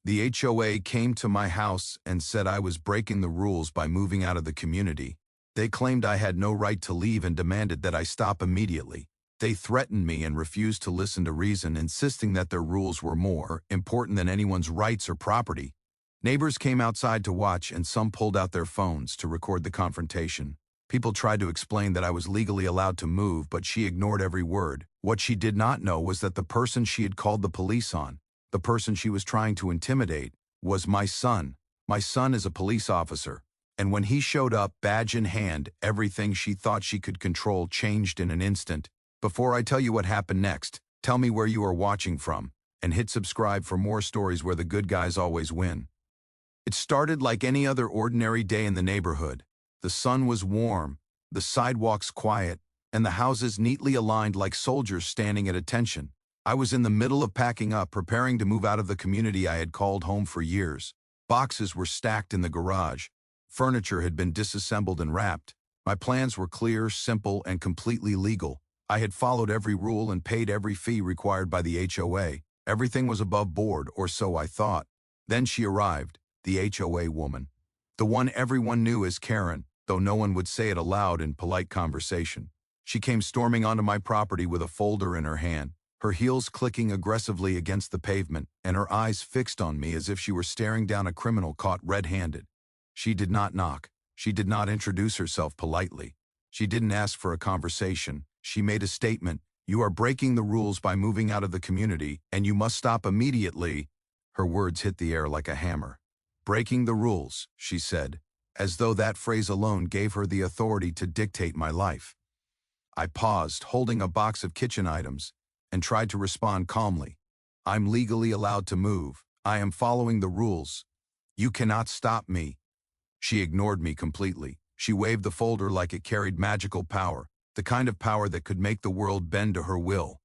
The HOA came to my house and said I was breaking the rules by moving out of the community. They claimed I had no right to leave and demanded that I stop immediately. They threatened me and refused to listen to reason, insisting that their rules were more important than anyone's rights or property. Neighbors came outside to watch, and some pulled out their phones to record the confrontation. People tried to explain that I was legally allowed to move, but she ignored every word. What she did not know was that the person she had called the police on, the person she was trying to intimidate, was my son. My son is a police officer, and when he showed up, badge in hand, everything she thought she could control changed in an instant. Before I tell you what happened next, tell me where you are watching from, and hit subscribe for more stories where the good guys always win. It started like any other ordinary day in the neighborhood. The sun was warm, the sidewalks quiet, and the houses neatly aligned like soldiers standing at attention. I was in the middle of packing up, preparing to move out of the community I had called home for years. Boxes were stacked in the garage. Furniture had been disassembled and wrapped. My plans were clear, simple, and completely legal. I had followed every rule and paid every fee required by the HOA. Everything was above board, or so I thought. Then she arrived, the HOA woman. The one everyone knew as Karen, though no one would say it aloud in polite conversation. She came storming onto my property with a folder in her hand, her heels clicking aggressively against the pavement, and her eyes fixed on me as if she were staring down a criminal caught red-handed. She did not knock. She did not introduce herself politely. She didn't ask for a conversation. She made a statement. "You are breaking the rules by moving out of the community, and you must stop immediately." Her words hit the air like a hammer. "Breaking the rules," she said, as though that phrase alone gave her the authority to dictate my life. I paused, holding a box of kitchen items, and tried to respond calmly. "I'm legally allowed to move. I am following the rules. You cannot stop me." She ignored me completely. She waved the folder like it carried magical power, the kind of power that could make the world bend to her will.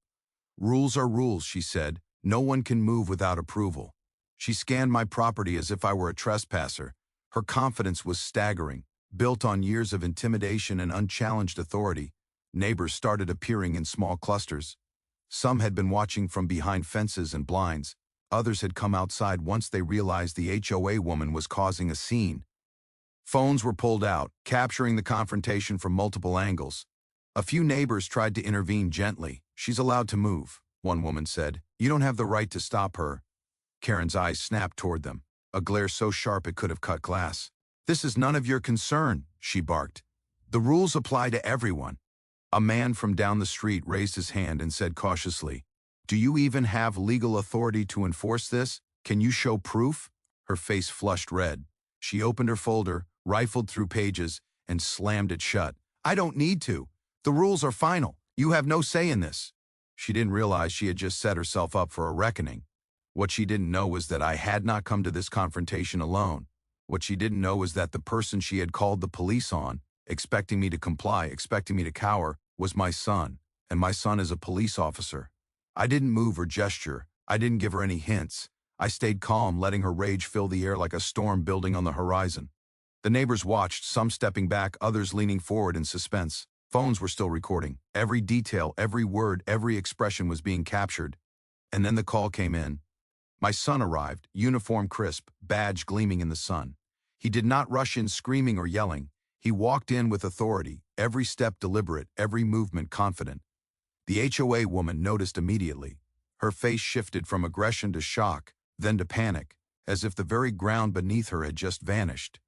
"Rules are rules," she said. "No one can move without approval." She scanned my property as if I were a trespasser. Her confidence was staggering, built on years of intimidation and unchallenged authority. Neighbors started appearing in small clusters. Some had been watching from behind fences and blinds. Others had come outside once they realized the HOA woman was causing a scene. Phones were pulled out, capturing the confrontation from multiple angles. A few neighbors tried to intervene gently. "She's allowed to move," one woman said. "You don't have the right to stop her." Karen's eyes snapped toward them, a glare so sharp it could have cut glass. "This is none of your concern," she barked. "The rules apply to everyone." A man from down the street raised his hand and said cautiously, "Do you even have legal authority to enforce this? Can you show proof?" Her face flushed red. She opened her folder, rifled through pages, and slammed it shut. "I don't need to. The rules are final. You have no say in this." She didn't realize she had just set herself up for a reckoning. What she didn't know was that I had not come to this confrontation alone. What she didn't know was that the person she had called the police on, expecting me to comply, expecting me to cower, was my son, and my son is a police officer. I didn't move or gesture. I didn't give her any hints. I stayed calm, letting her rage fill the air like a storm building on the horizon. The neighbors watched, some stepping back, others leaning forward in suspense. Phones were still recording. Every detail, every word, every expression was being captured. And then the call came in. My son arrived, uniform crisp, badge gleaming in the sun. He did not rush in screaming or yelling. He walked in with authority, every step deliberate, every movement confident. The HOA woman noticed immediately. Her face shifted from aggression to shock, then to panic, as if the very ground beneath her had just vanished.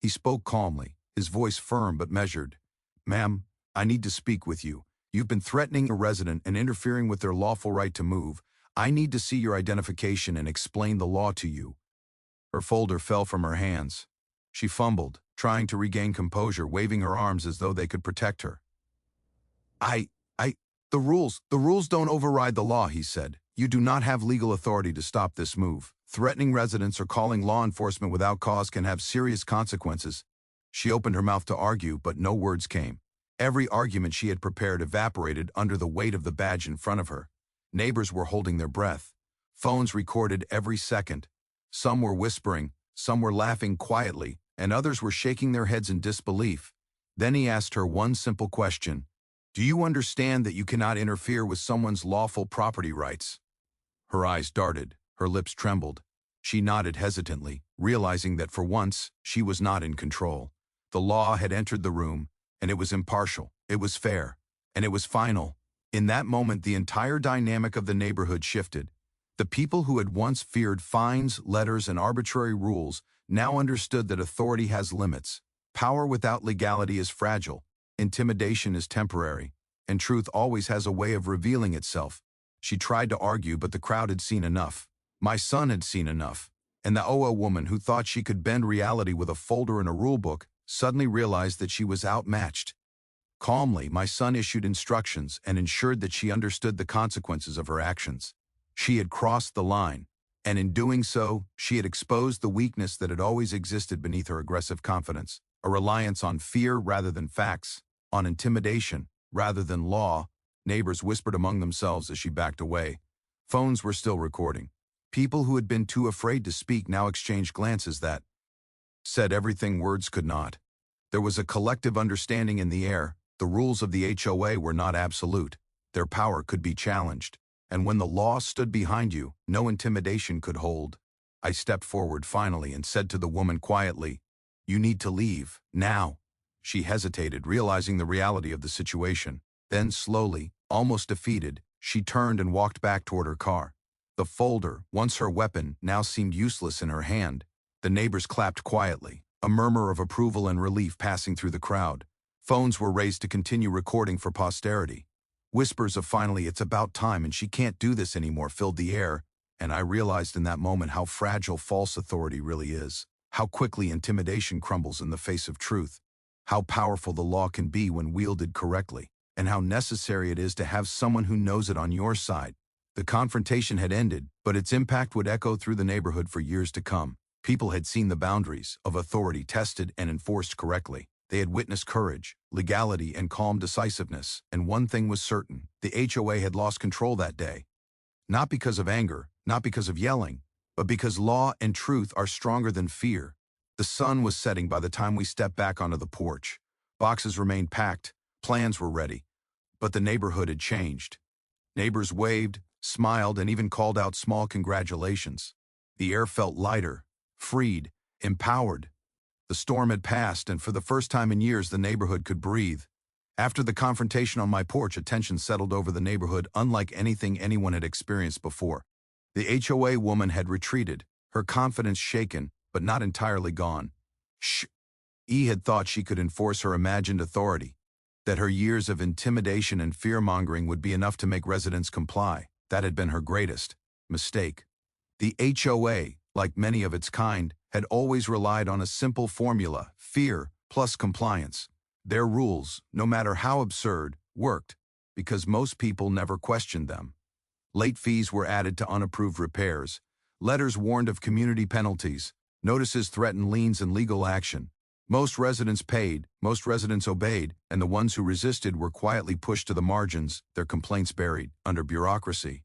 He spoke calmly, his voice firm but measured. "Ma'am, I need to speak with you. You've been threatening a resident and interfering with their lawful right to move. I need to see your identification and explain the law to you." Her folder fell from her hands. She fumbled, trying to regain composure, waving her arms as though they could protect her. The rules don't override the law," he said. "You do not have legal authority to stop this move. Threatening residents or calling law enforcement without cause can have serious consequences." She opened her mouth to argue, but no words came. Every argument she had prepared evaporated under the weight of the badge in front of her. Neighbors were holding their breath. Phones recorded every second. Some were whispering, some were laughing quietly, and others were shaking their heads in disbelief. Then he asked her one simple question. "Do you understand that you cannot interfere with someone's lawful property rights?" Her eyes darted, her lips trembled. She nodded hesitantly, realizing that for once, she was not in control. The law had entered the room, and it was impartial, it was fair, and it was final. In that moment, the entire dynamic of the neighborhood shifted. The people who had once feared fines, letters, and arbitrary rules now understood that authority has limits. Power without legality is fragile, intimidation is temporary, and truth always has a way of revealing itself. She tried to argue, but the crowd had seen enough. My son had seen enough. And the HOA woman who thought she could bend reality with a folder and a rulebook suddenly realized that she was outmatched. Calmly, my son issued instructions and ensured that she understood the consequences of her actions. She had crossed the line, and in doing so, she had exposed the weakness that had always existed beneath her aggressive confidence, a reliance on fear rather than facts, on intimidation rather than law. Neighbors whispered among themselves as she backed away. Phones were still recording. People who had been too afraid to speak now exchanged glances that said everything words could not. There was a collective understanding in the air. The rules of the HOA were not absolute. Their power could be challenged. And when the law stood behind you, no intimidation could hold. I stepped forward finally and said to the woman quietly, "You need to leave, now." She hesitated, realizing the reality of the situation. Then slowly, almost defeated, she turned and walked back toward her car. The folder, once her weapon, now seemed useless in her hand. The neighbors clapped quietly, a murmur of approval and relief passing through the crowd. Phones were raised to continue recording for posterity. Whispers of "finally, it's about time and she can't do this anymore" filled the air, and I realized in that moment how fragile false authority really is, how quickly intimidation crumbles in the face of truth, how powerful the law can be when wielded correctly, and how necessary it is to have someone who knows it on your side. The confrontation had ended, but its impact would echo through the neighborhood for years to come. People had seen the boundaries of authority tested and enforced correctly. They had witnessed courage, legality, and calm decisiveness, and one thing was certain: the HOA had lost control that day. Not because of anger, not because of yelling, but because law and truth are stronger than fear. The sun was setting by the time we stepped back onto the porch. Boxes remained packed, plans were ready, but the neighborhood had changed. Neighbors waved, smiled, and even called out small congratulations. The air felt lighter, freed, empowered. The storm had passed, and for the first time in years, the neighborhood could breathe. After the confrontation on my porch, a tension settled over the neighborhood unlike anything anyone had experienced before. The HOA woman had retreated, her confidence shaken, but not entirely gone. She had thought she could enforce her imagined authority, that her years of intimidation and fear-mongering would be enough to make residents comply. That had been her greatest mistake. The HOA, like many of its kind, had always relied on a simple formula: fear plus compliance. Their rules, no matter how absurd, worked, because most people never questioned them. Late fees were added to unapproved repairs. Letters warned of community penalties. Notices threatened liens and legal action. Most residents paid, most residents obeyed, and the ones who resisted were quietly pushed to the margins, their complaints buried under bureaucracy.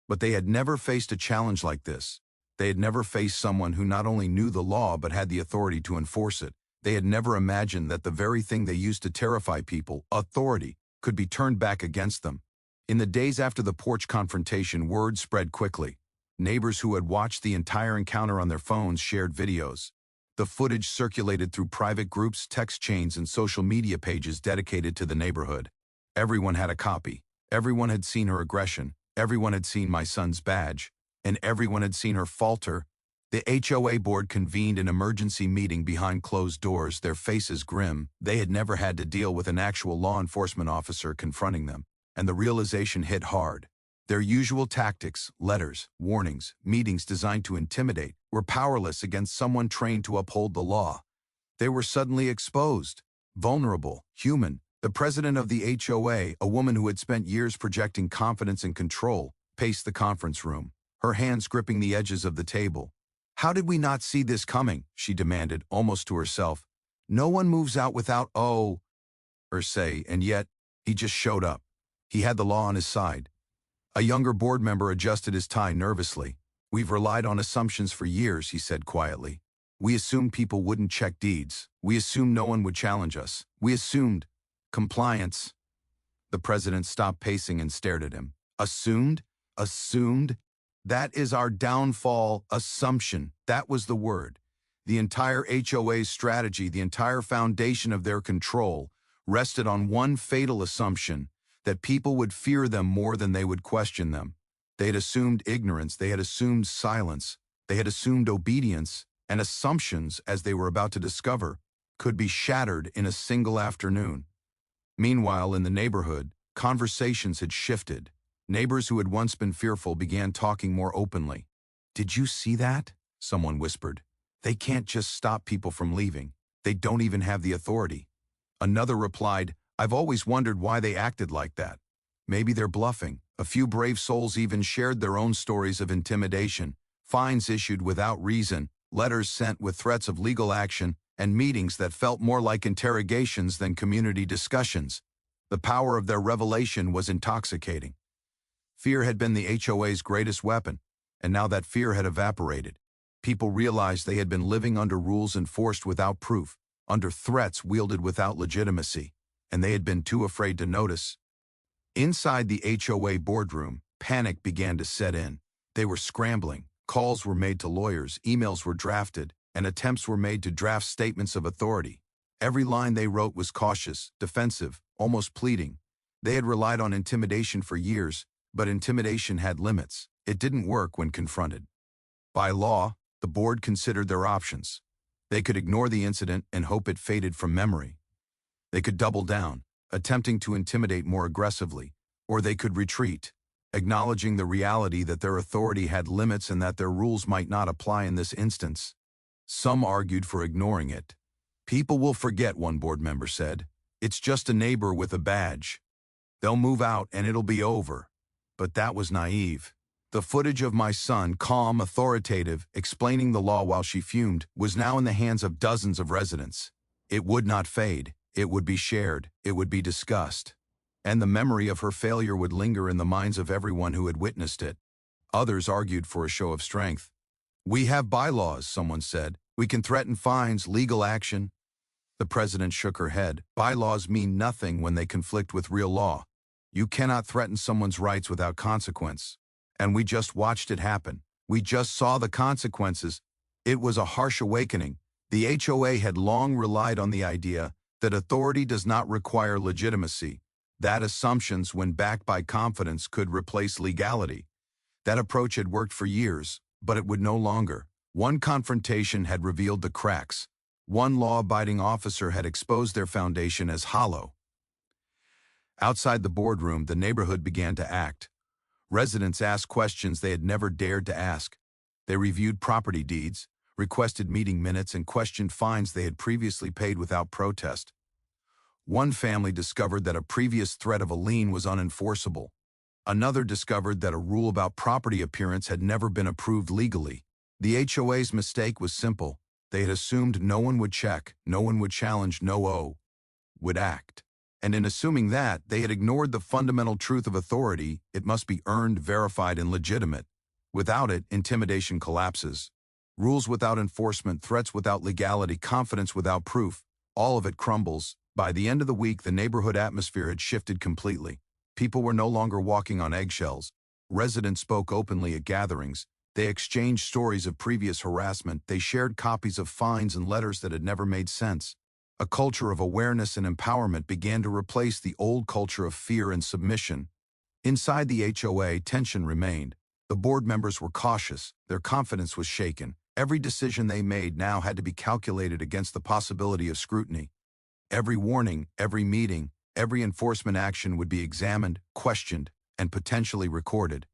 But they had never faced a challenge like this. They had never faced someone who not only knew the law but had the authority to enforce it. They had never imagined that the very thing they used to terrify people, authority, could be turned back against them. In the days after the porch confrontation, word spread quickly. Neighbors who had watched the entire encounter on their phones shared videos. The footage circulated through private groups, text chains, and social media pages dedicated to the neighborhood. Everyone had a copy. Everyone had seen her aggression. Everyone had seen my son's badge. And everyone had seen her falter. The HOA board convened an emergency meeting behind closed doors, their faces grim. They had never had to deal with an actual law enforcement officer confronting them, and the realization hit hard. Their usual tactics, letters, warnings, meetings designed to intimidate, were powerless against someone trained to uphold the law. They were suddenly exposed, vulnerable, human. The president of the HOA, a woman who had spent years projecting confidence and control, paced the conference room, her hands gripping the edges of the table. "How did we not see this coming?" she demanded, almost to herself. "No one moves out without or say, and yet, he just showed up. He had the law on his side." A younger board member adjusted his tie nervously. "We've relied on assumptions for years," he said quietly. "We assumed people wouldn't check deeds. We assumed no one would challenge us. We assumed compliance." The president stopped pacing and stared at him. "Assumed? Assumed?" That is our downfall. Assumption. That was the word. The entire HOA's strategy, the entire foundation of their control, rested on one fatal assumption, that people would fear them more than they would question them. They had assumed ignorance, they had assumed silence, they had assumed obedience, and assumptions, as they were about to discover, could be shattered in a single afternoon. Meanwhile, in the neighborhood, conversations had shifted. Neighbors who had once been fearful began talking more openly. "Did you see that?" someone whispered. "They can't just stop people from leaving. They don't even have the authority." Another replied, "I've always wondered why they acted like that. Maybe they're bluffing." A few brave souls even shared their own stories of intimidation, fines issued without reason, letters sent with threats of legal action, and meetings that felt more like interrogations than community discussions. The power of their revelation was intoxicating. Fear had been the HOA's greatest weapon, and now that fear had evaporated. People realized they had been living under rules enforced without proof, under threats wielded without legitimacy, and they had been too afraid to notice. Inside the HOA boardroom, panic began to set in. They were scrambling. Calls were made to lawyers, emails were drafted, and attempts were made to draft statements of authority. Every line they wrote was cautious, defensive, almost pleading. They had relied on intimidation for years, but intimidation had limits. It didn't work when confronted. By law, the board considered their options. They could ignore the incident and hope it faded from memory. They could double down, attempting to intimidate more aggressively, or they could retreat, acknowledging the reality that their authority had limits and that their rules might not apply in this instance. Some argued for ignoring it. "People will forget," one board member said. "It's just a neighbor with a badge. They'll move out and it'll be over." But that was naive. The footage of my son, calm, authoritative, explaining the law while she fumed, was now in the hands of dozens of residents. It would not fade. It would be shared. It would be discussed. And the memory of her failure would linger in the minds of everyone who had witnessed it. Others argued for a show of strength. "We have bylaws," someone said. "We can threaten fines, legal action." The president shook her head. "Bylaws mean nothing when they conflict with real law. You cannot threaten someone's rights without consequence. And we just watched it happen. We just saw the consequences." It was a harsh awakening. The HOA had long relied on the idea that authority does not require legitimacy, that assumptions, when backed by confidence, could replace legality. That approach had worked for years, but it would no longer. One confrontation had revealed the cracks. One law-abiding officer had exposed their foundation as hollow. Outside the boardroom, the neighborhood began to act. Residents asked questions they had never dared to ask. They reviewed property deeds, requested meeting minutes, and questioned fines they had previously paid without protest. One family discovered that a previous threat of a lien was unenforceable. Another discovered that a rule about property appearance had never been approved legally. The HOA's mistake was simple. They had assumed no one would check, no one would challenge, no one would act. And in assuming that, they had ignored the fundamental truth of authority: it must be earned, verified, and legitimate. Without it, intimidation collapses. Rules without enforcement, threats without legality, confidence without proof, all of it crumbles. By the end of the week, the neighborhood atmosphere had shifted completely. People were no longer walking on eggshells. Residents spoke openly at gatherings. They exchanged stories of previous harassment. They shared copies of fines and letters that had never made sense. A culture of awareness and empowerment began to replace the old culture of fear and submission. Inside the HOA, tension remained. The board members were cautious. Their confidence was shaken. Every decision they made now had to be calculated against the possibility of scrutiny. Every warning, every meeting, every enforcement action would be examined, questioned, and potentially recorded.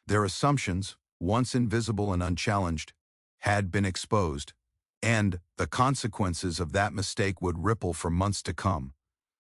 Their assumptions, once invisible and unchallenged, had been exposed, and the consequences of that mistake would ripple for months to come.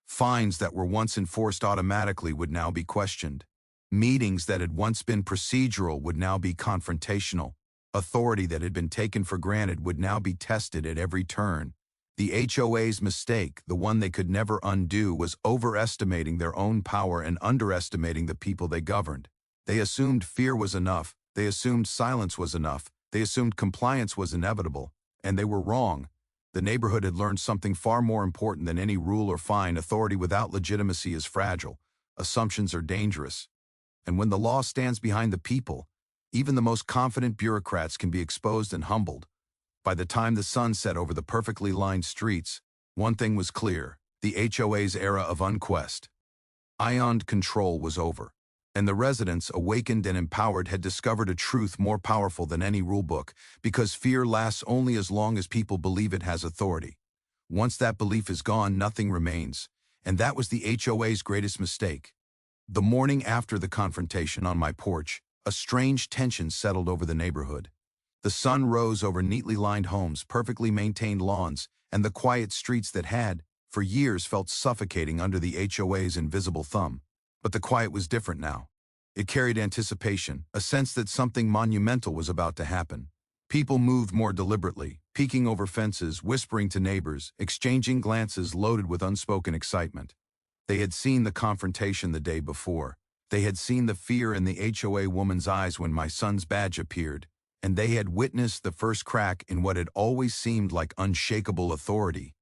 Fines that were once enforced automatically would now be questioned. Meetings that had once been procedural would now be confrontational. Authority that had been taken for granted would now be tested at every turn. The HOA's mistake, the one they could never undo, was overestimating their own power and underestimating the people they governed. They assumed fear was enough. They assumed silence was enough. They assumed compliance was inevitable. And they were wrong. The neighborhood had learned something far more important than any rule or fine. Authority without legitimacy is fragile. Assumptions are dangerous. And when the law stands behind the people, Even the most confident bureaucrats can be exposed and humbled. By the time the sun set over the perfectly lined streets, one thing was clear: the HOA's era of unquest, ion control was over, and the residents, awakened and empowered, had discovered a truth more powerful than any rulebook, because fear lasts only as long as people believe it has authority. Once that belief is gone, nothing remains, and that was the HOA's greatest mistake. The morning after the confrontation on my porch, a strange tension settled over the neighborhood. The sun rose over neatly lined homes, perfectly maintained lawns, and the quiet streets that had, for years, felt suffocating under the HOA's invisible thumb. But the quiet was different now. It carried anticipation, a sense that something monumental was about to happen. People moved more deliberately, peeking over fences, whispering to neighbors, exchanging glances loaded with unspoken excitement. They had seen the confrontation the day before. They had seen the fear in the HOA woman's eyes when my son's badge appeared, and they had witnessed the first crack in what had always seemed like unshakable authority.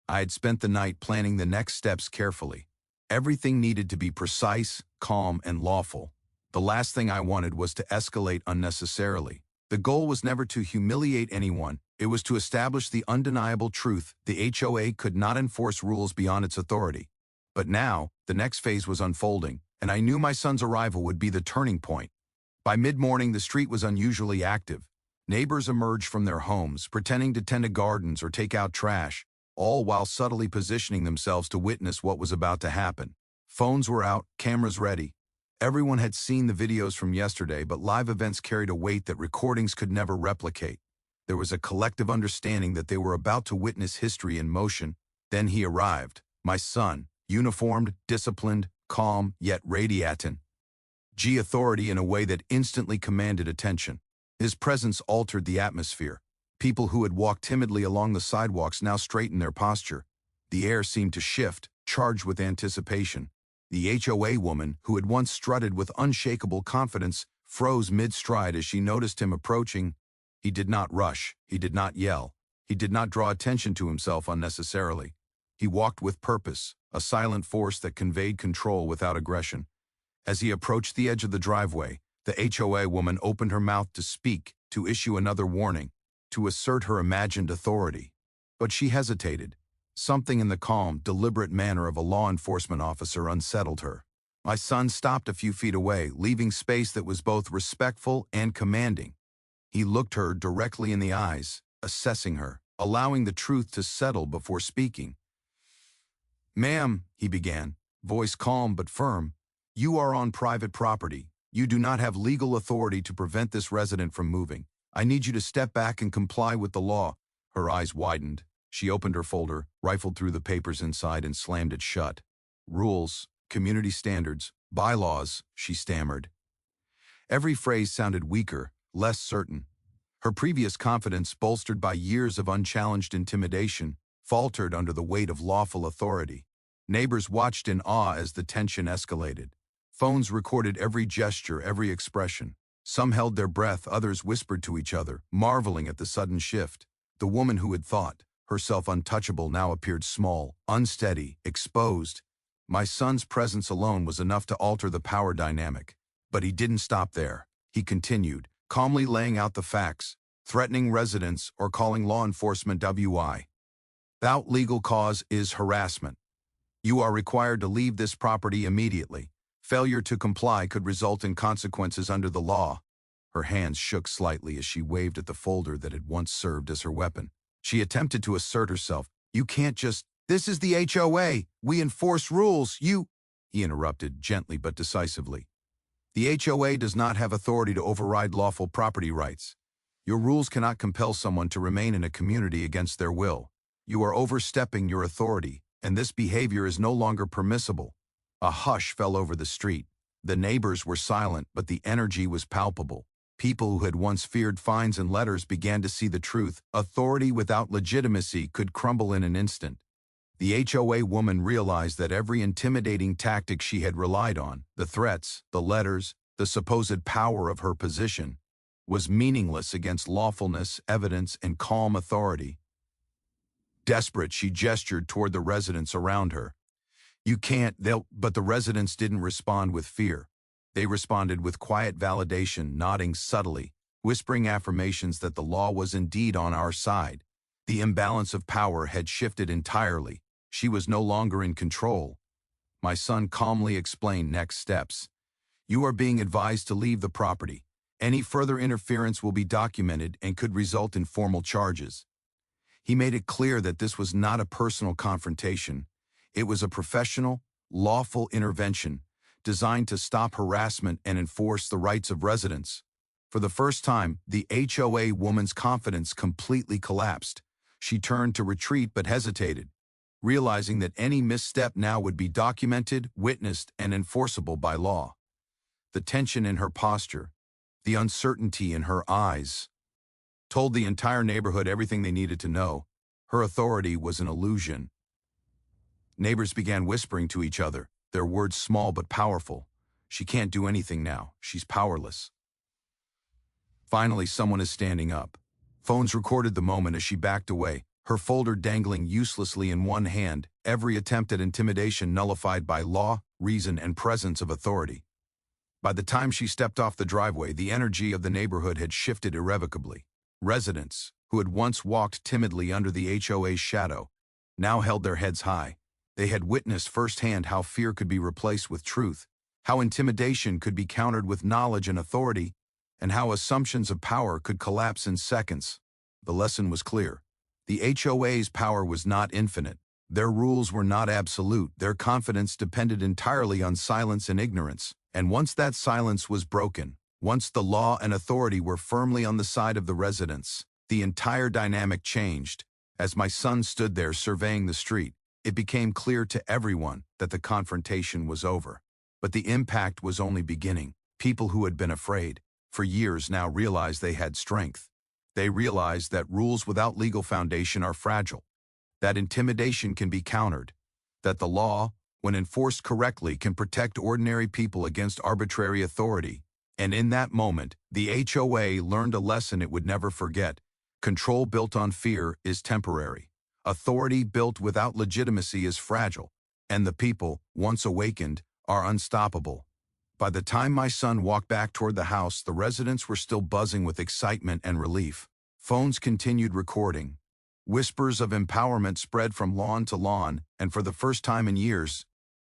I had spent the night planning the next steps carefully. Everything needed to be precise, calm, and lawful. The last thing I wanted was to escalate unnecessarily. The goal was never to humiliate anyone. It was to establish the undeniable truth: the HOA could not enforce rules beyond its authority. But now, the next phase was unfolding, and I knew my son's arrival would be the turning point. By mid-morning, the street was unusually active. Neighbors emerged from their homes, pretending to tend to gardens or take out trash, all while subtly positioning themselves to witness what was about to happen. Phones were out, cameras ready. Everyone had seen the videos from yesterday, but live events carried a weight that recordings could never replicate. There was a collective understanding that they were about to witness history in motion. Then he arrived, my son, uniformed, disciplined, calm, yet radiant. Authority in a way that instantly commanded attention. His presence altered the atmosphere. People who had walked timidly along the sidewalks now straightened their posture. The air seemed to shift, charged with anticipation. The HOA woman, who had once strutted with unshakable confidence, froze mid-stride as she noticed him approaching. He did not rush. He did not yell. He did not draw attention to himself unnecessarily. He walked with purpose, a silent force that conveyed control without aggression. As he approached the edge of the driveway, the HOA woman opened her mouth to speak, to issue another warning, to assert her imagined authority. But she hesitated. Something in the calm, deliberate manner of a law enforcement officer unsettled her. My son stopped a few feet away, leaving space that was both respectful and commanding. He looked her directly in the eyes, assessing her, allowing the truth to settle before speaking. "Ma'am," he began, voice calm but firm, "you are on private property. You do not have legal authority to prevent this resident from moving. I need you to step back and comply with the law." Her eyes widened. She opened her folder, rifled through the papers inside, and slammed it shut. "Rules, community standards, bylaws," she stammered. Every phrase sounded weaker, less certain. Her previous confidence, bolstered by years of unchallenged intimidation, faltered under the weight of lawful authority. Neighbors watched in awe as the tension escalated. Phones recorded every gesture, every expression. Some held their breath, others whispered to each other, marveling at the sudden shift. The woman who had thought herself untouchable now appeared small, unsteady, exposed. My son's presence alone was enough to alter the power dynamic. But he didn't stop there. He continued, calmly laying out the facts, threatening residents or calling law enforcement WI. "Without legal cause is harassment. You are required to leave this property immediately. Failure to comply could result in consequences under the law." Her hands shook slightly as she waved at the folder that had once served as her weapon. She attempted to assert herself. "You can't just— This is the HOA. We enforce rules. You—" He interrupted, gently but decisively. "The HOA does not have authority to override lawful property rights. Your rules cannot compel someone to remain in a community against their will. You are overstepping your authority, and this behavior is no longer permissible." A hush fell over the street. The neighbors were silent, but the energy was palpable. People who had once feared fines and letters began to see the truth. Authority without legitimacy could crumble in an instant. The HOA woman realized that every intimidating tactic she had relied on, the threats, the letters, the supposed power of her position, was meaningless against lawfulness, evidence, and calm authority. Desperate, she gestured toward the residents around her. "You can't, they'll—" But the residents didn't respond with fear. They responded with quiet validation, nodding subtly, whispering affirmations that the law was indeed on our side. The imbalance of power had shifted entirely. She was no longer in control. My son calmly explained next steps. You are being advised to leave the property. Any further interference will be documented and could result in formal charges. He made it clear that this was not a personal confrontation. It was a professional, lawful intervention designed to stop harassment and enforce the rights of residents. For the first time, the HOA woman's confidence completely collapsed. She turned to retreat but hesitated, realizing that any misstep now would be documented, witnessed, and enforceable by law. The tension in her posture, the uncertainty in her eyes, told the entire neighborhood everything they needed to know. Her authority was an illusion. Neighbors began whispering to each other, their words small but powerful. She can't do anything now. She's powerless. Finally, someone is standing up. Phones recorded the moment as she backed away, her folder dangling uselessly in one hand, every attempt at intimidation nullified by law, reason, and presence of authority. By the time she stepped off the driveway, the energy of the neighborhood had shifted irrevocably. Residents, who had once walked timidly under the HOA's shadow, now held their heads high. They had witnessed firsthand how fear could be replaced with truth, how intimidation could be countered with knowledge and authority, and how assumptions of power could collapse in seconds. The lesson was clear. The HOA's power was not infinite. Their rules were not absolute. Their confidence depended entirely on silence and ignorance. And once that silence was broken, once the law and authority were firmly on the side of the residents, the entire dynamic changed. As my son stood there surveying the street, it became clear to everyone that the confrontation was over. But the impact was only beginning. People who had been afraid for years now realized they had strength. They realized that rules without legal foundation are fragile, that intimidation can be countered, that the law, when enforced correctly, can protect ordinary people against arbitrary authority. And in that moment, the HOA learned a lesson it would never forget. Control built on fear is temporary. Authority built without legitimacy is fragile. And the people, once awakened, are unstoppable. By the time my son walked back toward the house, the residents were still buzzing with excitement and relief. Phones continued recording. Whispers of empowerment spread from lawn to lawn, and for the first time in years,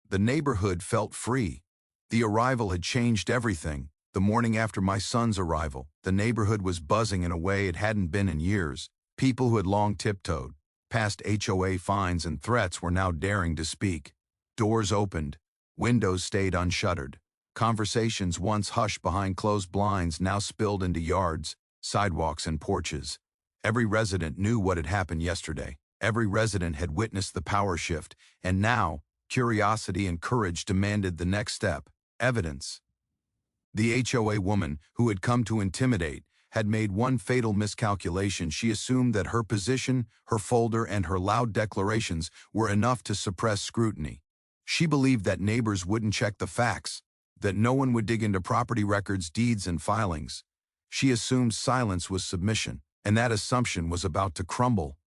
the neighborhood felt free. The arrival had changed everything. The morning after my son's arrival, the neighborhood was buzzing in a way it hadn't been in years. People who had long tiptoed past HOA fines and threats were now daring to speak. Doors opened. Windows stayed unshuttered. Conversations once hushed behind closed blinds now spilled into yards, sidewalks, and porches. Every resident knew what had happened yesterday. Every resident had witnessed the power shift, and now, curiosity and courage demanded the next step: evidence. The HOA woman, who had come to intimidate, had made one fatal miscalculation. She assumed that her position, her folder, and her loud declarations were enough to suppress scrutiny. She believed that neighbors wouldn't check the facts, that no one would dig into property records, deeds, and filings. She assumed silence was submission, and that assumption was about to crumble.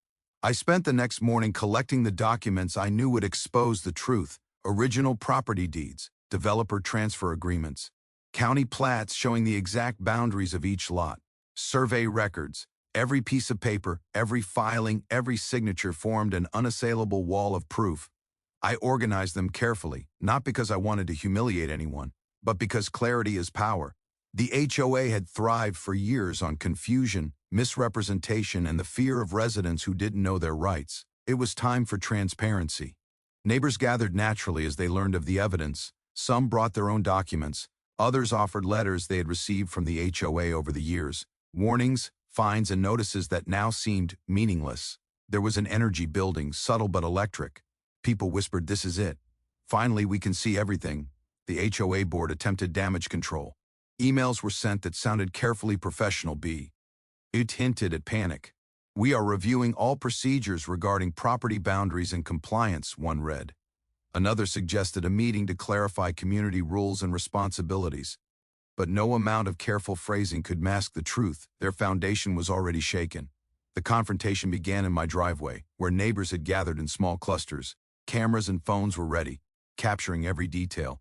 I spent the next morning collecting the documents I knew would expose the truth: original property deeds, developer transfer agreements, county plats showing the exact boundaries of each lot, survey records. Every piece of paper, every filing, every signature formed an unassailable wall of proof. I organized them carefully, not because I wanted to humiliate anyone, but because clarity is power. The HOA had thrived for years on confusion, misrepresentation, and the fear of residents who didn't know their rights. It was time for transparency. Neighbors gathered naturally as they learned of the evidence. Some brought their own documents. Others offered letters they had received from the HOA over the years. Warnings, fines, and notices that now seemed meaningless. There was an energy building, subtle but electric. People whispered, "This is it. Finally, we can see everything." The HOA board attempted damage control. Emails were sent that sounded carefully professional. It hinted at panic. "We are reviewing all procedures regarding property boundaries and compliance," one read. Another suggested a meeting to clarify community rules and responsibilities. But no amount of careful phrasing could mask the truth. Their foundation was already shaken. The confrontation began in my driveway, where neighbors had gathered in small clusters. Cameras and phones were ready, capturing every detail.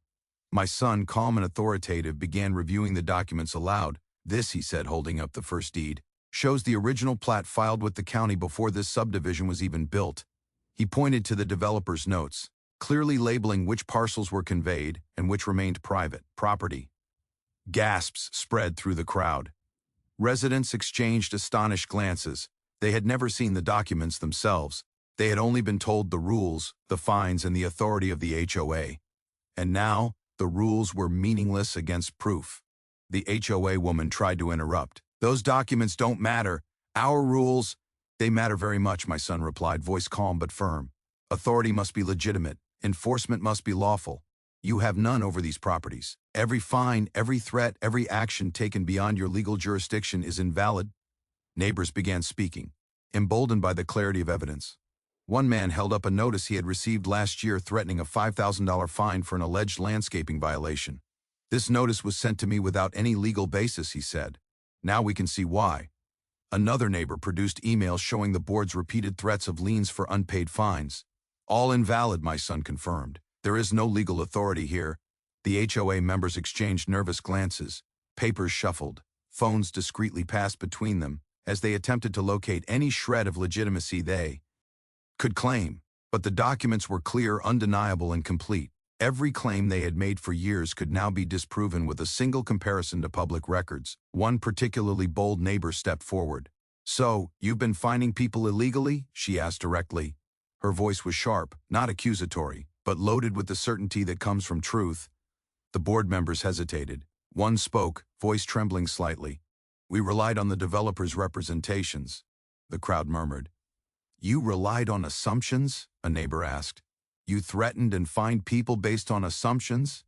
My son, calm and authoritative, began reviewing the documents aloud. This, he said, holding up the first deed, shows the original plat filed with the county before this subdivision was even built. He pointed to the developer's notes, clearly labeling which parcels were conveyed and which remained private property. Gasps spread through the crowd. Residents exchanged astonished glances. They had never seen the documents themselves. They had only been told the rules, the fines, and the authority of the HOA. And now, the rules were meaningless against proof. The HOA woman tried to interrupt. "Those documents don't matter. Our rules, they matter very much," my son replied, voice calm but firm. "Authority must be legitimate. Enforcement must be lawful. You have none over these properties. Every fine, every threat, every action taken beyond your legal jurisdiction is invalid." Neighbors began speaking, emboldened by the clarity of evidence. One man held up a notice he had received last year threatening a $5,000 fine for an alleged landscaping violation. "This notice was sent to me without any legal basis," he said. "Now we can see why." Another neighbor produced emails showing the board's repeated threats of liens for unpaid fines. "All invalid," my son confirmed. "There is no legal authority here." The HOA members exchanged nervous glances. Papers shuffled. Phones discreetly passed between them as they attempted to locate any shred of legitimacy they could claim. But the documents were clear, undeniable, and complete. Every claim they had made for years could now be disproven with a single comparison to public records. One particularly bold neighbor stepped forward. "So, you've been fining people illegally?" she asked directly. Her voice was sharp, not accusatory, but loaded with the certainty that comes from truth. The board members hesitated. One spoke, voice trembling slightly. "We relied on the developer's representations." The crowd murmured. "You relied on assumptions?" a neighbor asked. "You threatened and fined people based on assumptions?"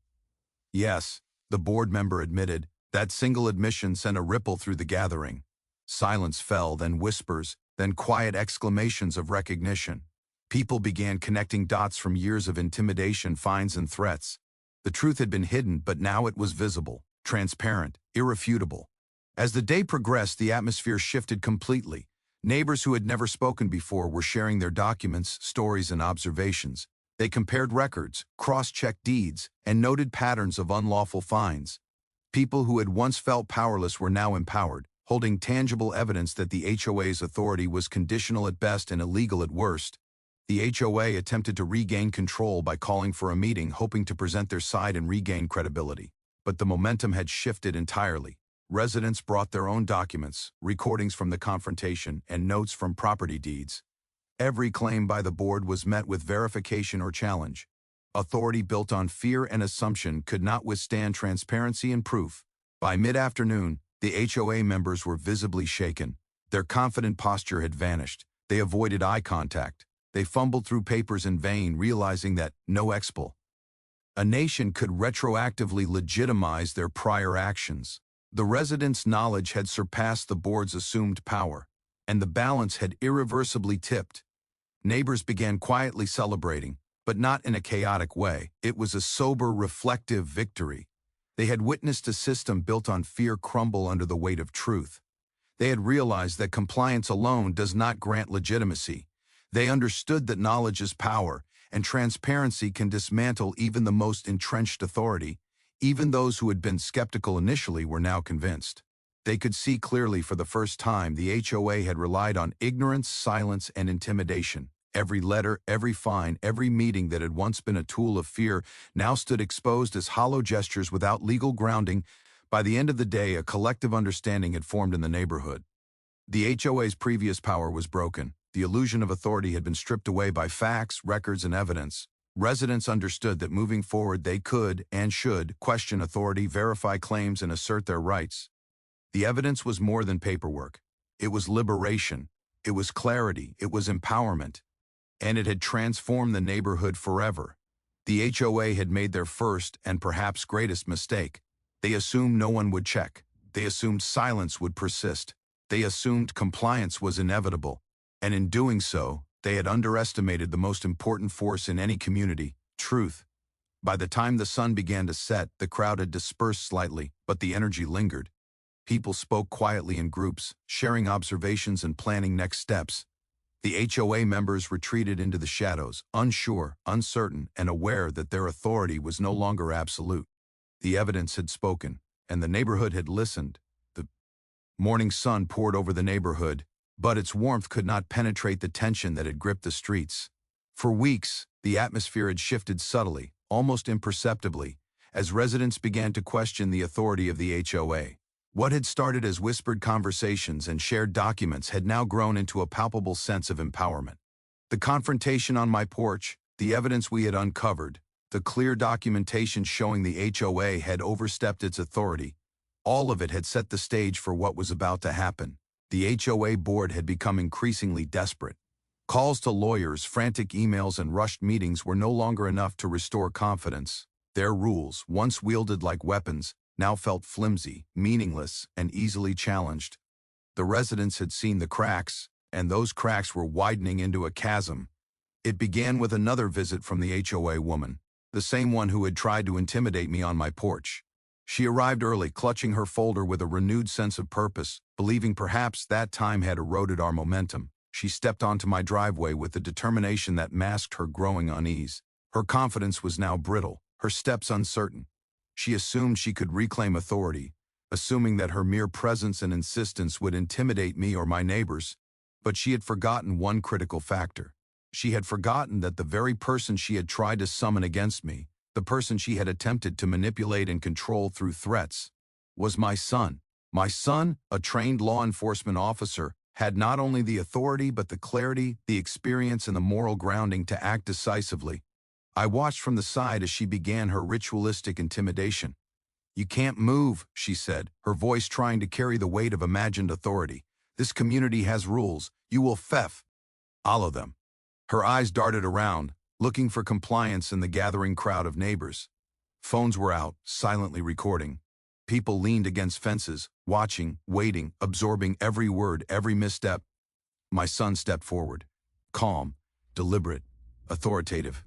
"Yes," the board member admitted. That single admission sent a ripple through the gathering. Silence fell, then whispers, then quiet exclamations of recognition. People began connecting dots from years of intimidation, fines, and threats. The truth had been hidden, but now it was visible, transparent, irrefutable. As the day progressed, the atmosphere shifted completely. Neighbors who had never spoken before were sharing their documents, stories, and observations. They compared records, cross-checked deeds, and noted patterns of unlawful fines. People who had once felt powerless were now empowered, holding tangible evidence that the HOA's authority was conditional at best and illegal at worst. The HOA attempted to regain control by calling for a meeting, hoping to present their side and regain credibility. But the momentum had shifted entirely. Residents brought their own documents, recordings from the confrontation, and notes from property deeds. Every claim by the board was met with verification or challenge. Authority built on fear and assumption could not withstand transparency and proof. By mid-afternoon, the HOA members were visibly shaken. Their confident posture had vanished. They avoided eye contact. They fumbled through papers in vain, realizing that no expel. A nation could retroactively legitimize their prior actions. The residents' knowledge had surpassed the board's assumed power, and the balance had irreversibly tipped. Neighbors began quietly celebrating, but not in a chaotic way. It was a sober, reflective victory. They had witnessed a system built on fear crumble under the weight of truth. They had realized that compliance alone does not grant legitimacy. They understood that knowledge is power, and transparency can dismantle even the most entrenched authority. Even those who had been skeptical initially were now convinced. They could see clearly for the first time the HOA had relied on ignorance, silence, and intimidation. Every letter, every fine, every meeting that had once been a tool of fear now stood exposed as hollow gestures without legal grounding. By the end of the day, a collective understanding had formed in the neighborhood. The HOA's previous power was broken. The illusion of authority had been stripped away by facts, records, and evidence. Residents understood that moving forward they could and should question authority, verify claims, and assert their rights. The evidence was more than paperwork. It was liberation. It was clarity. It was empowerment. And it had transformed the neighborhood forever. The HOA had made their first and perhaps greatest mistake. They assumed no one would check. They assumed silence would persist. They assumed compliance was inevitable. And in doing so, they had underestimated the most important force in any community, truth. By the time the sun began to set, the crowd had dispersed slightly, but the energy lingered. People spoke quietly in groups, sharing observations and planning next steps. The HOA members retreated into the shadows, unsure, uncertain, and aware that their authority was no longer absolute. The evidence had spoken, and the neighborhood had listened. The morning sun poured over the neighborhood, but its warmth could not penetrate the tension that had gripped the streets. For weeks, the atmosphere had shifted subtly, almost imperceptibly, as residents began to question the authority of the HOA. What had started as whispered conversations and shared documents had now grown into a palpable sense of empowerment. The confrontation on my porch, the evidence we had uncovered, the clear documentation showing the HOA had overstepped its authority, all of it had set the stage for what was about to happen. The HOA board had become increasingly desperate. Calls to lawyers, frantic emails, and rushed meetings were no longer enough to restore confidence. Their rules, once wielded like weapons, now felt flimsy, meaningless, and easily challenged. The residents had seen the cracks, and those cracks were widening into a chasm. It began with another visit from the HOA woman, the same one who had tried to intimidate me on my porch. She arrived early, clutching her folder with a renewed sense of purpose, believing perhaps that time had eroded our momentum. She stepped onto my driveway with a determination that masked her growing unease. Her confidence was now brittle, her steps uncertain. She assumed she could reclaim authority, assuming that her mere presence and insistence would intimidate me or my neighbors. But she had forgotten one critical factor. She had forgotten that the very person she had tried to summon against me, the person she had attempted to manipulate and control through threats, was my son. My son, a trained law enforcement officer, had not only the authority but the clarity, the experience, and the moral grounding to act decisively. I watched from the side as she began her ritualistic intimidation. "You can't move," she said, her voice trying to carry the weight of imagined authority. "This community has rules. You will follow them." Her eyes darted around, looking for compliance in the gathering crowd of neighbors. Phones were out, silently recording. People leaned against fences, watching, waiting, absorbing every word, every misstep. My son stepped forward, calm, deliberate, authoritative.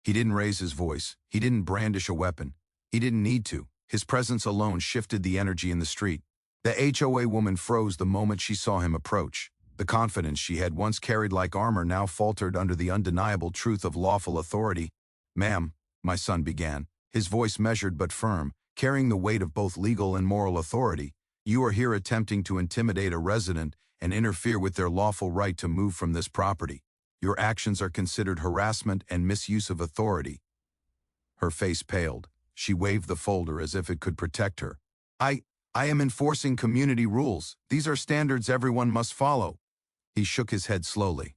He didn't raise his voice. He didn't brandish a weapon. He didn't need to. His presence alone shifted the energy in the street. The HOA woman froze the moment she saw him approach. The confidence she had once carried like armor now faltered under the undeniable truth of lawful authority. "Ma'am," my son began, his voice measured but firm, carrying the weight of both legal and moral authority, "you are here attempting to intimidate a resident and interfere with their lawful right to move from this property. Your actions are considered harassment and misuse of authority." Her face paled. She waved the folder as if it could protect her. I am enforcing community rules. These are standards everyone must follow." He shook his head slowly.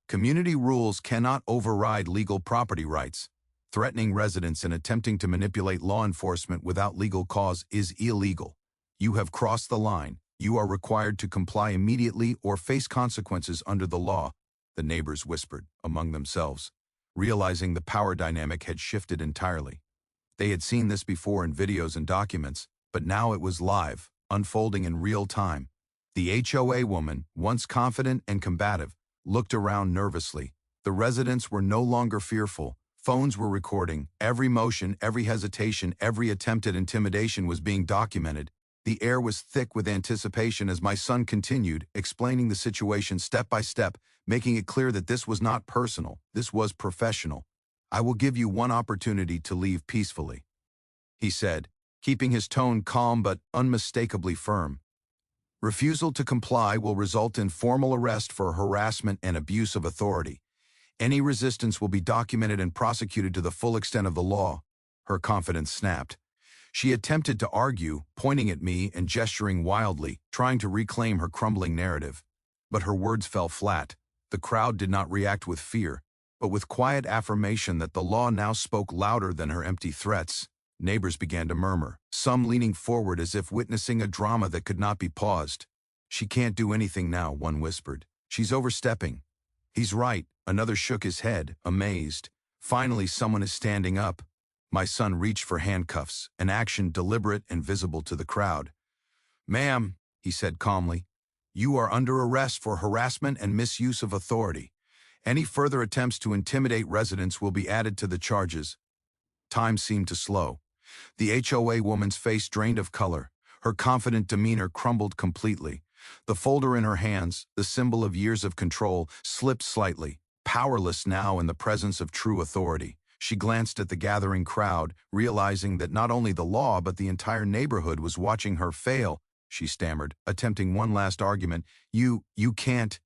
"Community rules cannot override legal property rights. Threatening residents and attempting to manipulate law enforcement without legal cause is illegal. You have crossed the line. You are required to comply immediately or face consequences under the law," the neighbors whispered among themselves, realizing the power dynamic had shifted entirely. They had seen this before in videos and documents, but now it was live, unfolding in real time. The HOA woman, once confident and combative, looked around nervously. The residents were no longer fearful. Phones were recording. Every motion, every hesitation, every attempt at intimidation was being documented. The air was thick with anticipation as my son continued, explaining the situation step by step, making it clear that this was not personal, this was professional. "I will give you one opportunity to leave peacefully," he said, keeping his tone calm but unmistakably firm. "Refusal to comply will result in formal arrest for harassment and abuse of authority. Any resistance will be documented and prosecuted to the full extent of the law." Her confidence snapped. She attempted to argue, pointing at me and gesturing wildly, trying to reclaim her crumbling narrative. But her words fell flat. The crowd did not react with fear, but with quiet affirmation that the law now spoke louder than her empty threats. Neighbors began to murmur, some leaning forward as if witnessing a drama that could not be paused. "She can't do anything now," one whispered. "She's overstepping." "He's right," another shook his head, amazed. Finally, someone is standing up. My son reached for handcuffs, an action deliberate and visible to the crowd. "Ma'am," he said calmly, "you are under arrest for harassment and misuse of authority. Any further attempts to intimidate residents will be added to the charges." Time seemed to slow. The HOA woman's face drained of color. Her confident demeanor crumbled completely. The folder in her hands, the symbol of years of control, slipped slightly, powerless now in the presence of true authority. She glanced at the gathering crowd, realizing that not only the law but the entire neighborhood was watching her fail. She stammered, attempting one last argument. You can't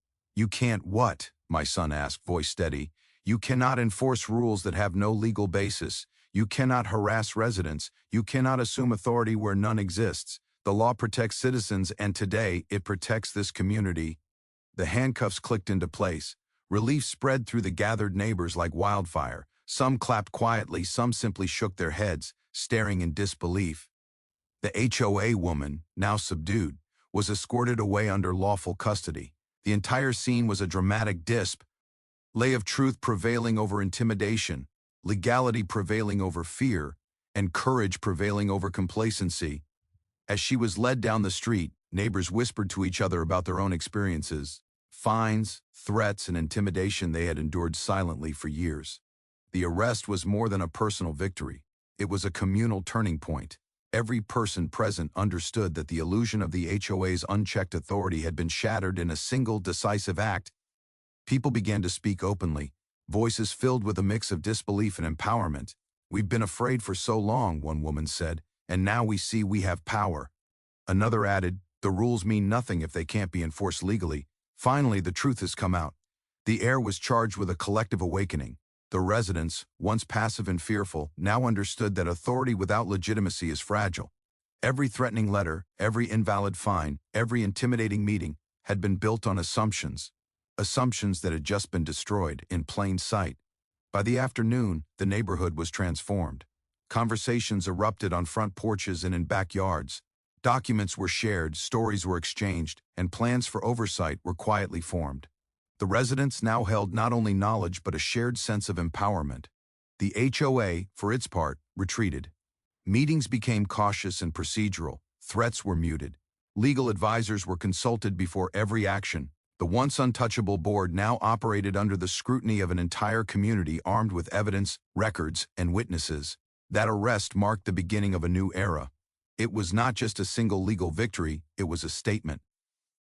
what?" my son asked, voice steady. "You cannot enforce rules that have no legal basis. You cannot harass residents. You cannot assume authority where none exists. The law protects citizens, and today it protects this community." The handcuffs clicked into place. Relief spread through the gathered neighbors like wildfire. Some clapped quietly, some simply shook their heads, staring in disbelief. The HOA woman, now subdued, was escorted away under lawful custody. The entire scene was a dramatic display of truth prevailing over intimidation, legality prevailing over fear, and courage prevailing over complacency. As she was led down the street, neighbors whispered to each other about their own experiences, fines, threats, and intimidation they had endured silently for years. The arrest was more than a personal victory. It was a communal turning point. Every person present understood that the illusion of the HOA's unchecked authority had been shattered in a single decisive act. People began to speak openly, voices filled with a mix of disbelief and empowerment. "We've been afraid for so long," one woman said, "and now we see we have power." Another added, "The rules mean nothing if they can't be enforced legally." Finally, the truth has come out. The air was charged with a collective awakening. The residents, once passive and fearful, now understood that authority without legitimacy is fragile. Every threatening letter, every invalid fine, every intimidating meeting had been built on assumptions that had just been destroyed in plain sight. By the afternoon, the neighborhood was transformed. Conversations erupted on front porches and in backyards. Documents were shared, stories were exchanged, and plans for oversight were quietly formed. The residents now held not only knowledge but a shared sense of empowerment. The HOA, for its part, retreated. Meetings became cautious and procedural. Threats were muted. Legal advisors were consulted before every action. The once untouchable board now operated under the scrutiny of an entire community armed with evidence, records, and witnesses. That arrest marked the beginning of a new era. It was not just a single legal victory, it was a statement.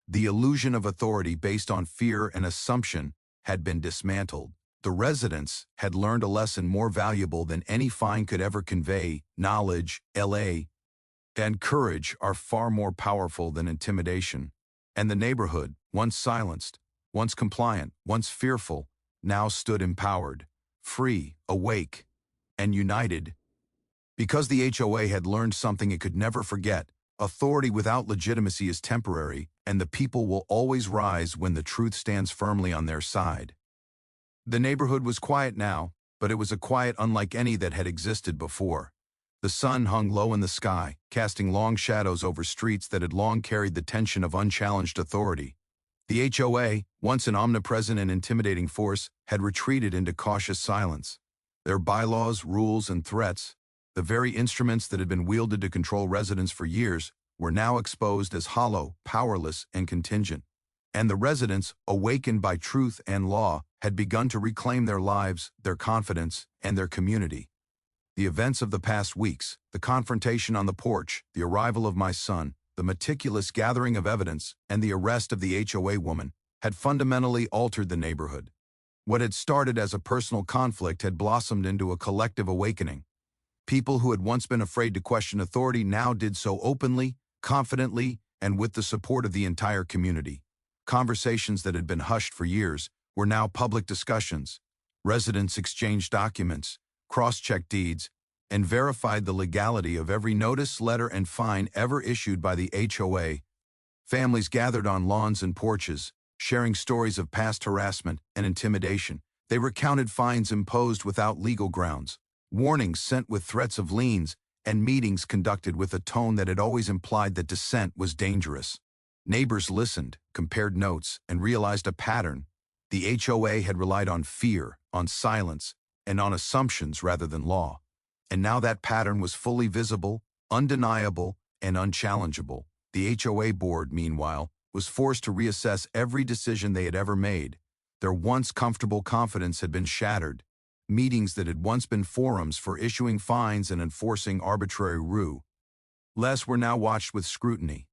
The illusion of authority based on fear and assumption had been dismantled. The residents had learned a lesson more valuable than any fine could ever convey. Knowledge, and courage are far more powerful than intimidation. And the neighborhood, once silenced, once compliant, once fearful, now stood empowered, free, awake, and united. Because the HOA had learned something it could never forget: authority without legitimacy is temporary, and the people will always rise when the truth stands firmly on their side. The neighborhood was quiet now, but it was a quiet unlike any that had existed before. The sun hung low in the sky, casting long shadows over streets that had long carried the tension of unchallenged authority. The HOA, once an omnipresent and intimidating force, had retreated into cautious silence. Their bylaws, rules, and threats, the very instruments that had been wielded to control residents for years, were now exposed as hollow, powerless, and contingent. And the residents, awakened by truth and law, had begun to reclaim their lives, their confidence, and their community. The events of the past weeks, the confrontation on the porch, the arrival of my son, the meticulous gathering of evidence, and the arrest of the HOA woman, had fundamentally altered the neighborhood. What had started as a personal conflict had blossomed into a collective awakening. People who had once been afraid to question authority now did so openly, confidently, and with the support of the entire community. Conversations that had been hushed for years were now public discussions. Residents exchanged documents, cross-checked deeds, and verified the legality of every notice, letter, and fine ever issued by the HOA. Families gathered on lawns and porches, sharing stories of past harassment and intimidation. They recounted fines imposed without legal grounds, warnings sent with threats of liens, and meetings conducted with a tone that had always implied that dissent was dangerous. Neighbors listened, compared notes, and realized a pattern. The HOA had relied on fear, on silence, and on assumptions rather than law. And now that pattern was fully visible, undeniable, and unchallengeable. The HOA board, meanwhile, was forced to reassess every decision they had ever made. Their once comfortable confidence had been shattered. Meetings that had once been forums for issuing fines and enforcing arbitrary rules were now watched with scrutiny.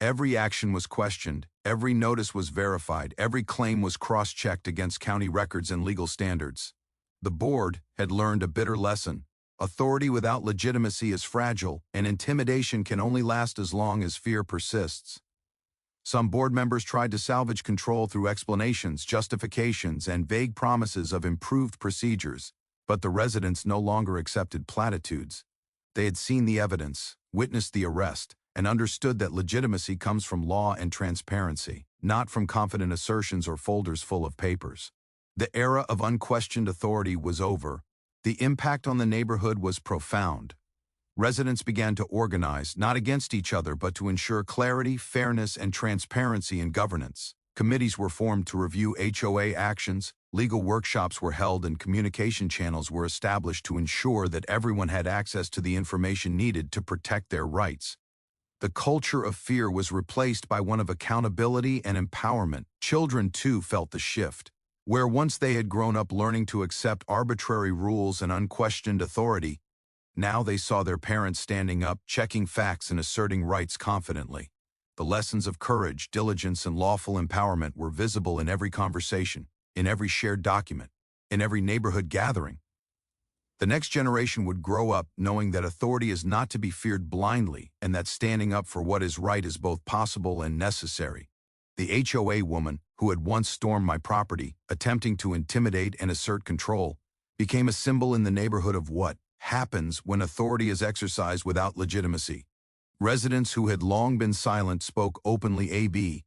Every action was questioned, every notice was verified, every claim was cross-checked against county records and legal standards. The board had learned a bitter lesson. Authority without legitimacy is fragile, and intimidation can only last as long as fear persists. Some board members tried to salvage control through explanations, justifications, and vague promises of improved procedures, but the residents no longer accepted platitudes. They had seen the evidence, witnessed the arrest, and understood that legitimacy comes from law and transparency, not from confident assertions or folders full of papers. The era of unquestioned authority was over. The impact on the neighborhood was profound. Residents began to organize, not against each other, but to ensure clarity, fairness, and transparency in governance. Committees were formed to review HOA actions, legal workshops were held, and communication channels were established to ensure that everyone had access to the information needed to protect their rights. The culture of fear was replaced by one of accountability and empowerment. Children, too, felt the shift. Where once they had grown up learning to accept arbitrary rules and unquestioned authority, now they saw their parents standing up, checking facts, and asserting rights confidently. The lessons of courage, diligence, and lawful empowerment were visible in every conversation, in every shared document, in every neighborhood gathering. The next generation would grow up knowing that authority is not to be feared blindly, and that standing up for what is right is both possible and necessary. The HOA woman, who had once stormed my property, attempting to intimidate and assert control, became a symbol in the neighborhood of what happens when authority is exercised without legitimacy. Residents who had long been silent spoke openly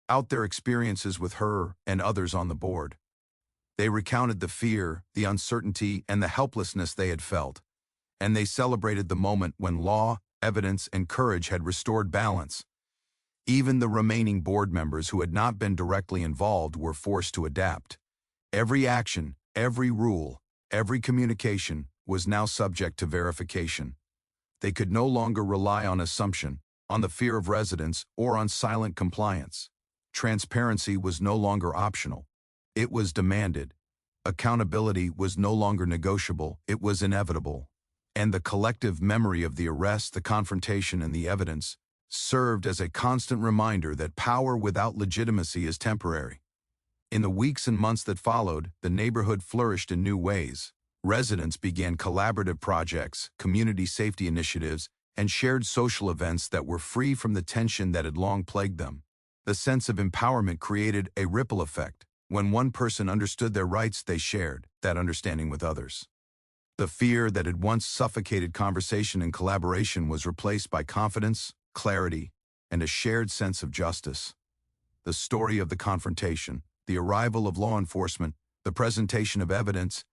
out their experiences with her and others on the board. They recounted the fear, the uncertainty, and the helplessness they had felt, and they celebrated the moment when law, evidence, and courage had restored balance. Even the remaining board members who had not been directly involved were forced to adapt. Every action, every rule, every communication was now subject to verification. They could no longer rely on assumption, on the fear of residents, or on silent compliance. Transparency was no longer optional. It was demanded. Accountability was no longer negotiable, it was inevitable. And the collective memory of the arrest, the confrontation, and the evidence served as a constant reminder that power without legitimacy is temporary. In the weeks and months that followed, the neighborhood flourished in new ways. Residents began collaborative projects, community safety initiatives, and shared social events that were free from the tension that had long plagued them. The sense of empowerment created a ripple effect. When one person understood their rights, they shared that understanding with others. The fear that had once suffocated conversation and collaboration was replaced by confidence, clarity, and a shared sense of justice. The story of the confrontation, the arrival of law enforcement, the presentation of evidence,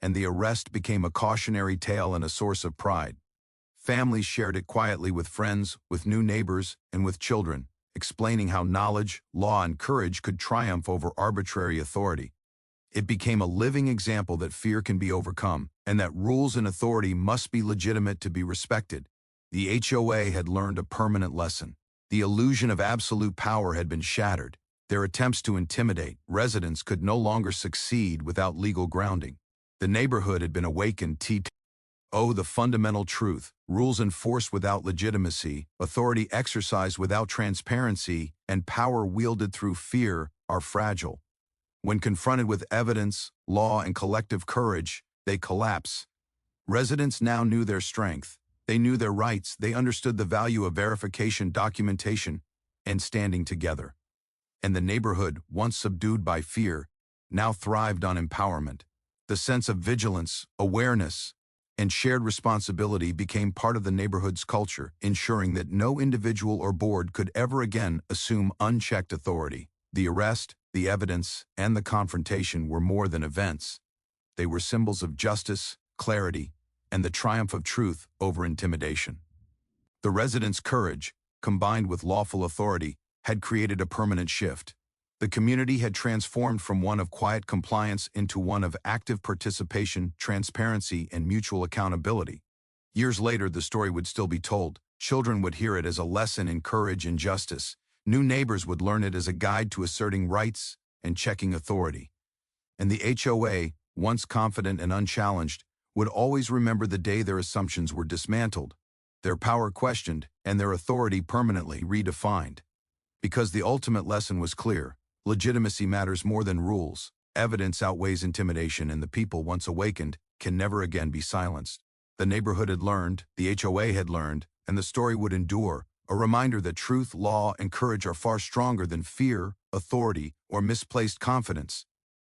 and the arrest became a cautionary tale and a source of pride. Families shared it quietly with friends, with new neighbors, and with children, explaining how knowledge, law, and courage could triumph over arbitrary authority. It became a living example that fear can be overcome, and that rules and authority must be legitimate to be respected. The HOA had learned a permanent lesson. The illusion of absolute power had been shattered. Their attempts to intimidate residents could no longer succeed without legal grounding. The neighborhood had been awakened to the fundamental truth: rules enforced without legitimacy, authority exercised without transparency, and power wielded through fear are fragile. When confronted with evidence, law, and collective courage, they collapse. Residents now knew their strength. They knew their rights. They understood the value of verification, documentation, and standing together. And the neighborhood, once subdued by fear, now thrived on empowerment. The sense of vigilance, awareness, and shared responsibility became part of the neighborhood's culture, ensuring that no individual or board could ever again assume unchecked authority. The arrest, the evidence, and the confrontation were more than events. They were symbols of justice, clarity, and the triumph of truth over intimidation. The residents' courage, combined with lawful authority, had created a permanent shift. The community had transformed from one of quiet compliance into one of active participation, transparency, and mutual accountability. Years later, the story would still be told. Children would hear it as a lesson in courage and justice. New neighbors would learn it as a guide to asserting rights and checking authority. And the HOA, once confident and unchallenged, would always remember the day their assumptions were dismantled, their power questioned, and their authority permanently redefined. Because the ultimate lesson was clear: legitimacy matters more than rules, Evidence outweighs intimidation, and the people, once awakened, can never again be silenced. The neighborhood had learned, the HOA had learned, and the story would endure, a reminder that truth, law, and courage are far stronger than fear, authority, or misplaced confidence.